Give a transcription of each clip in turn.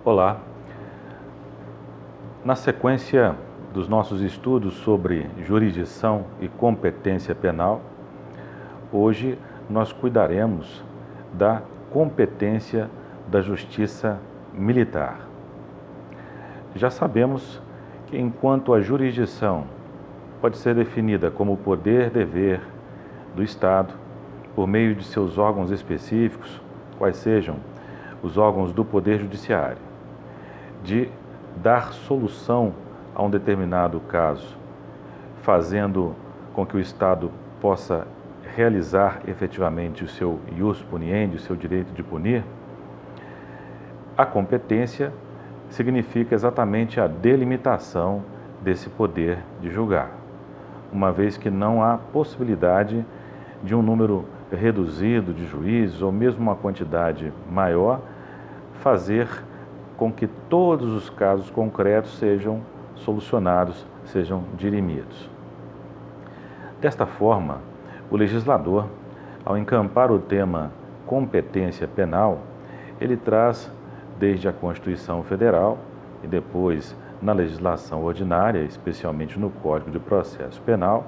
Olá! Na sequência dos nossos estudos sobre jurisdição e competência penal, hoje nós cuidaremos da competência da justiça militar. Já sabemos que, enquanto a jurisdição pode ser definida como o poder-dever do Estado por meio de seus órgãos específicos, quais sejam os órgãos do Poder Judiciário, de dar solução a um determinado caso, fazendo com que o Estado possa realizar efetivamente o seu ius puniendi, o seu direito de punir, a competência significa exatamente a delimitação desse poder de julgar, uma vez que não há possibilidade de um número reduzido de juízes ou mesmo uma quantidade maior fazer com que todos os casos concretos sejam solucionados, sejam dirimidos. Desta forma, o legislador, ao encampar o tema competência penal, ele traz, desde a Constituição Federal e depois na legislação ordinária, especialmente no Código de Processo Penal,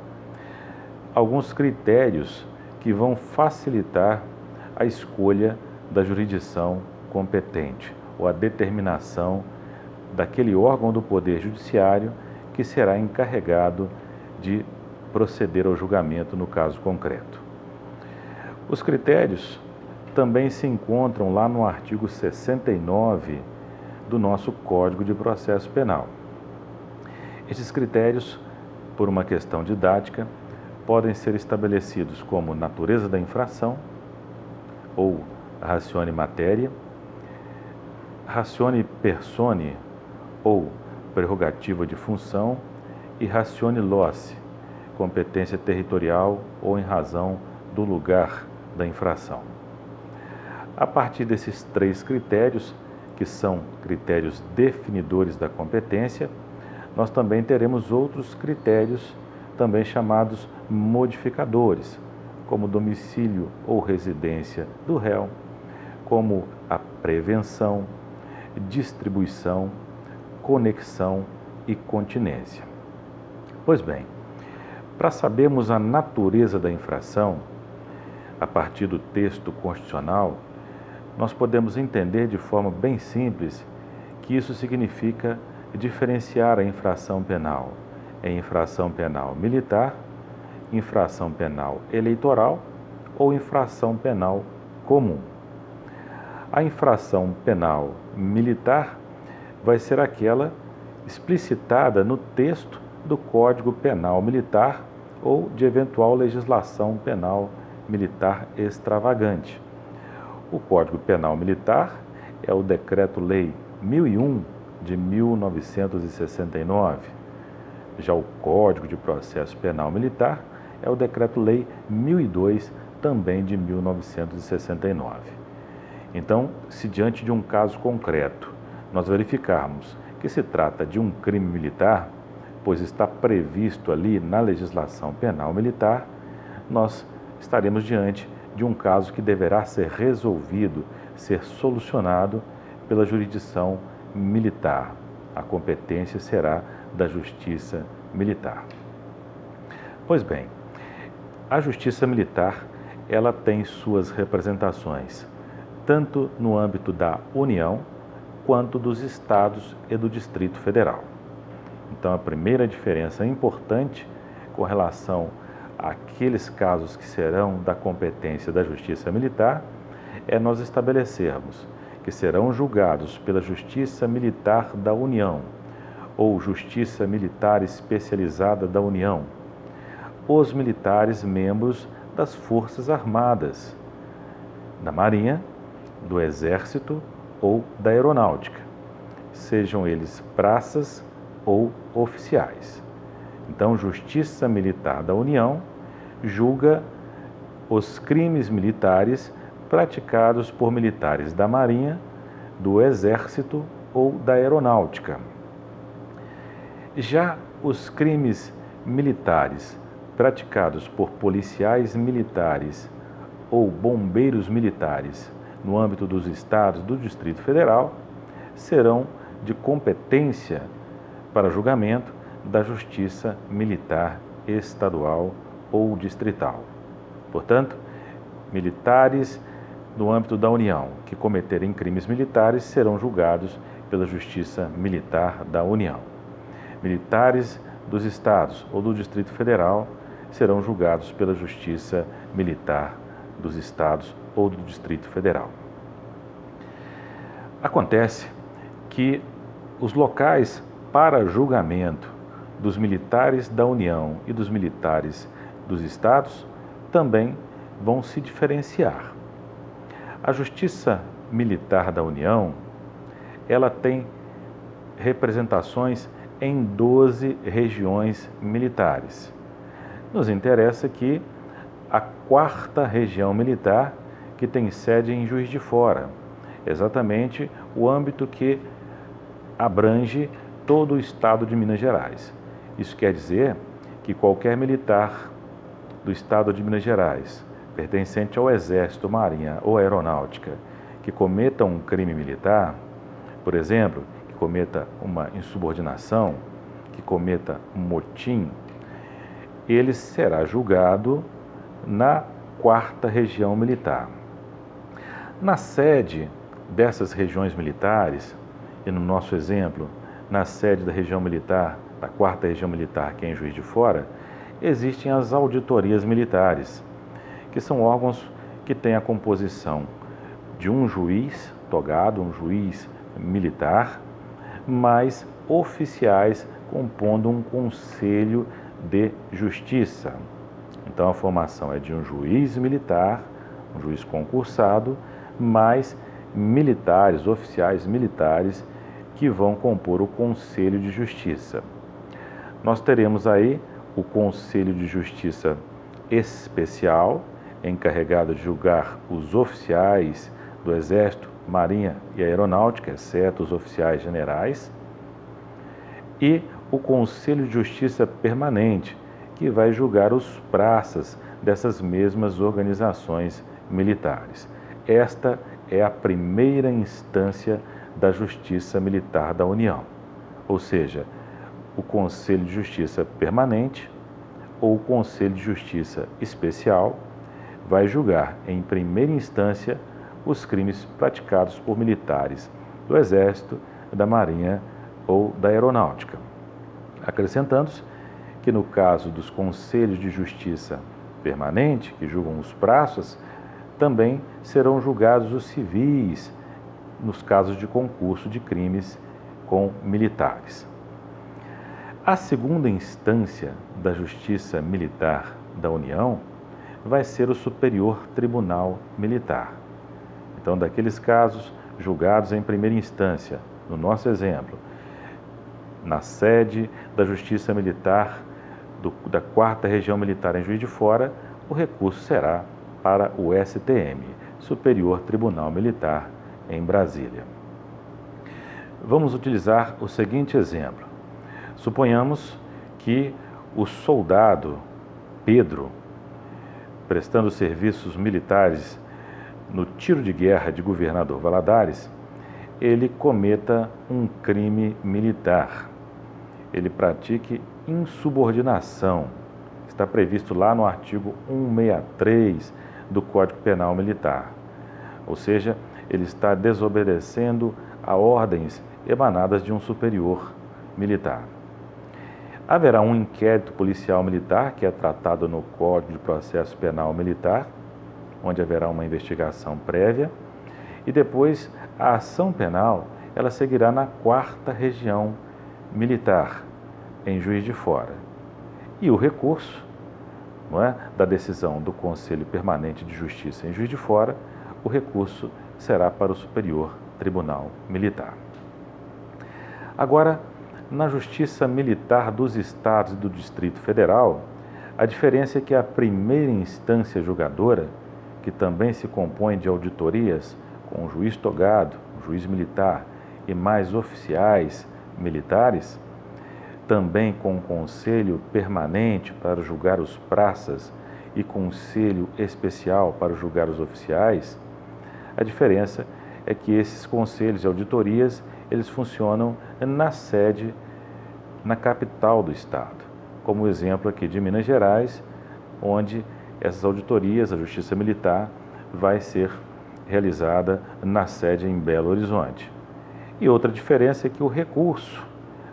alguns critérios que vão facilitar a escolha da jurisdição competente, ou a determinação daquele órgão do Poder Judiciário que será encarregado de proceder ao julgamento no caso concreto. Os critérios também se encontram lá no artigo 69 do nosso Código de Processo Penal. Esses critérios, por uma questão didática, podem ser estabelecidos como natureza da infração, ou ratione materia, ratione persone, ou prerrogativa de função, e ratione loci, competência territorial ou em razão do lugar da infração. A partir desses três critérios, que são critérios definidores da competência, nós também teremos outros critérios, também chamados modificadores, como domicílio ou residência do réu, como a prevenção, distribuição, conexão e continência. Pois bem, para sabermos a natureza da infração, a partir do texto constitucional, nós podemos entender de forma bem simples que isso significa diferenciar a infração penal em infração penal militar, infração penal eleitoral ou infração penal comum. A infração penal militar vai ser aquela explicitada no texto do Código Penal Militar ou de eventual legislação penal militar extravagante. O Código Penal Militar é o Decreto-Lei 1001 de 1969. Já o Código de Processo Penal Militar é o Decreto-Lei 1002, também de 1969. Então, se diante de um caso concreto, nós verificarmos que se trata de um crime militar, pois está previsto ali na legislação penal militar, nós estaremos diante de um caso que deverá ser resolvido, ser solucionado pela jurisdição militar. A competência será da Justiça Militar. Pois bem, a Justiça Militar, ela tem suas representações, tanto no âmbito da União, quanto dos Estados e do Distrito Federal. Então, a primeira diferença importante com relação àqueles casos que serão da competência da Justiça Militar é nós estabelecermos que serão julgados pela Justiça Militar da União ou Justiça Militar Especializada da União os militares membros das Forças Armadas, da Marinha, do Exército ou da Aeronáutica, sejam eles praças ou oficiais. Então, Justiça Militar da União julga os crimes militares praticados por militares da Marinha, do Exército ou da Aeronáutica. Já os crimes militares praticados por policiais militares ou bombeiros militares no âmbito dos estados do Distrito Federal serão de competência para julgamento da Justiça Militar Estadual ou Distrital. Portanto, militares no âmbito da União que cometerem crimes militares serão julgados pela Justiça Militar da União. Militares dos Estados ou do Distrito Federal serão julgados pela Justiça Militar dos Estados ou do Distrito Federal. Acontece que os locais para julgamento dos militares da União e dos militares dos Estados também vão se diferenciar. A Justiça Militar da União, ela tem representações em 12 regiões militares. Nos interessa aqui a 4ª Região Militar, que tem sede em Juiz de Fora, exatamente o âmbito que abrange todo o estado de Minas Gerais. Isso quer dizer que qualquer militar do estado de Minas Gerais, pertencente ao Exército, Marinha ou Aeronáutica, que cometa um crime militar, por exemplo, que cometa uma insubordinação, que cometa um motim, ele será julgado na 4ª Região Militar. Na sede dessas regiões militares, e no nosso exemplo, na sede da região militar, da 4ª Região Militar, que é em Juiz de Fora, existem as auditorias militares, que são órgãos que têm a composição de um juiz togado, um juiz militar, mais oficiais compondo um conselho de justiça. Então a formação é de um juiz militar, um juiz concursado, mais militares, oficiais militares, que vão compor o Conselho de Justiça. Nós teremos aí o Conselho de Justiça Especial, encarregado de julgar os oficiais do Exército, Marinha e Aeronáutica, exceto os oficiais generais, e o Conselho de Justiça Permanente, que vai julgar os praças dessas mesmas organizações militares. Esta é a primeira instância da Justiça Militar da União, ou seja, o Conselho de Justiça Permanente ou o Conselho de Justiça Especial vai julgar em primeira instância os crimes praticados por militares do Exército, da Marinha ou da Aeronáutica. Acrescentando-se que no caso dos Conselhos de Justiça Permanente, que julgam os praças, também serão julgados os civis nos casos de concurso de crimes com militares. A segunda instância da Justiça Militar da União vai ser o Superior Tribunal Militar. Então, daqueles casos julgados em primeira instância, no nosso exemplo, na sede da Justiça Militar da 4ª Região Militar em Juiz de Fora, o recurso será para o STM, Superior Tribunal Militar, em Brasília. Vamos utilizar o seguinte exemplo. Suponhamos que o soldado Pedro, prestando serviços militares no tiro de guerra de Governador Valadares, ele cometa um crime militar. Ele pratique insubordinação. Está previsto lá no artigo 163 do Código Penal Militar. Ou seja, ele está desobedecendo a ordens emanadas de um superior militar. Haverá um inquérito policial militar, que é tratado no Código de Processo Penal Militar, onde haverá uma investigação prévia, e depois a ação penal ela seguirá na 4ª Região Militar, em Juiz de Fora. E o recurso, da decisão do Conselho Permanente de Justiça em Juiz de Fora, o recurso será para o Superior Tribunal Militar. Agora, na Justiça Militar dos Estados e do Distrito Federal, a diferença é que a primeira instância julgadora, que também se compõe de auditorias com um juiz togado, um juiz militar e mais oficiais militares, também com um conselho permanente para julgar os praças e conselho especial para julgar os oficiais, a diferença é que esses conselhos de auditorias, eles funcionam na sede, na capital do estado, como o exemplo aqui de Minas Gerais, onde essas auditorias, a Justiça Militar, vai ser realizada na sede em Belo Horizonte. E outra diferença é que o recurso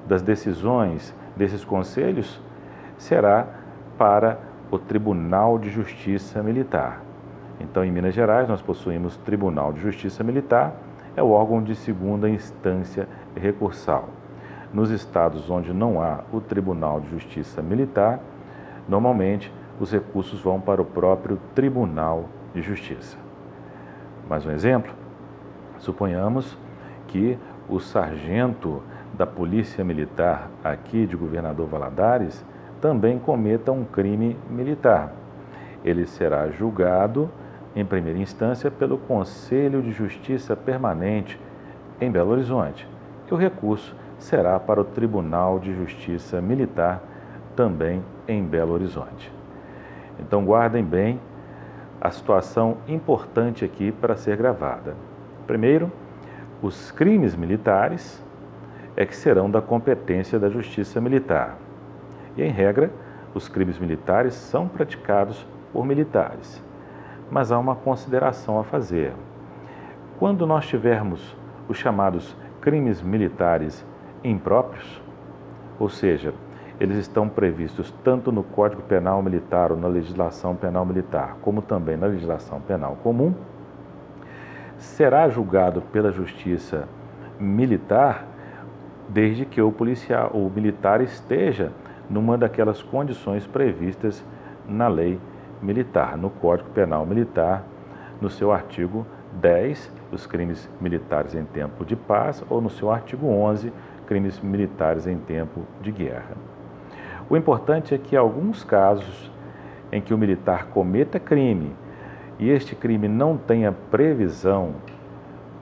das decisões desses conselhos será para o Tribunal de Justiça Militar. Então, em Minas Gerais, nós possuímos Tribunal de Justiça Militar, é o órgão de segunda instância recursal. Nos estados onde não há o Tribunal de Justiça Militar, normalmente os recursos vão para o próprio Tribunal de Justiça. Mais um exemplo, suponhamos que o sargento da Polícia Militar aqui de Governador Valadares também cometa um crime militar. Ele será julgado em primeira instância pelo Conselho de Justiça Permanente em Belo Horizonte, e o recurso será para o Tribunal de Justiça Militar também em Belo Horizonte. Então guardem bem a situação importante aqui para ser gravada. Primeiro, os crimes militares é que serão da competência da Justiça Militar. E, em regra, os crimes militares são praticados por militares. Mas há uma consideração a fazer. Quando nós tivermos os chamados crimes militares impróprios, ou seja, eles estão previstos tanto no Código Penal Militar ou na legislação penal militar, como também na legislação penal comum, será julgado pela Justiça Militar desde que o militar esteja numa daquelas condições previstas na lei militar, no Código Penal Militar, no seu artigo 10, os crimes militares em tempo de paz, ou no seu artigo 11, crimes militares em tempo de guerra. O importante é que alguns casos em que o militar cometa crime e este crime não tenha previsão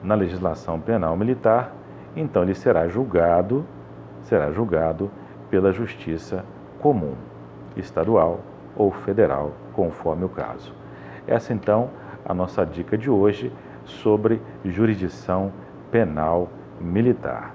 na legislação penal militar, então ele será julgado pela Justiça Comum, estadual ou federal, conforme o caso. Essa então a nossa dica de hoje sobre jurisdição penal militar.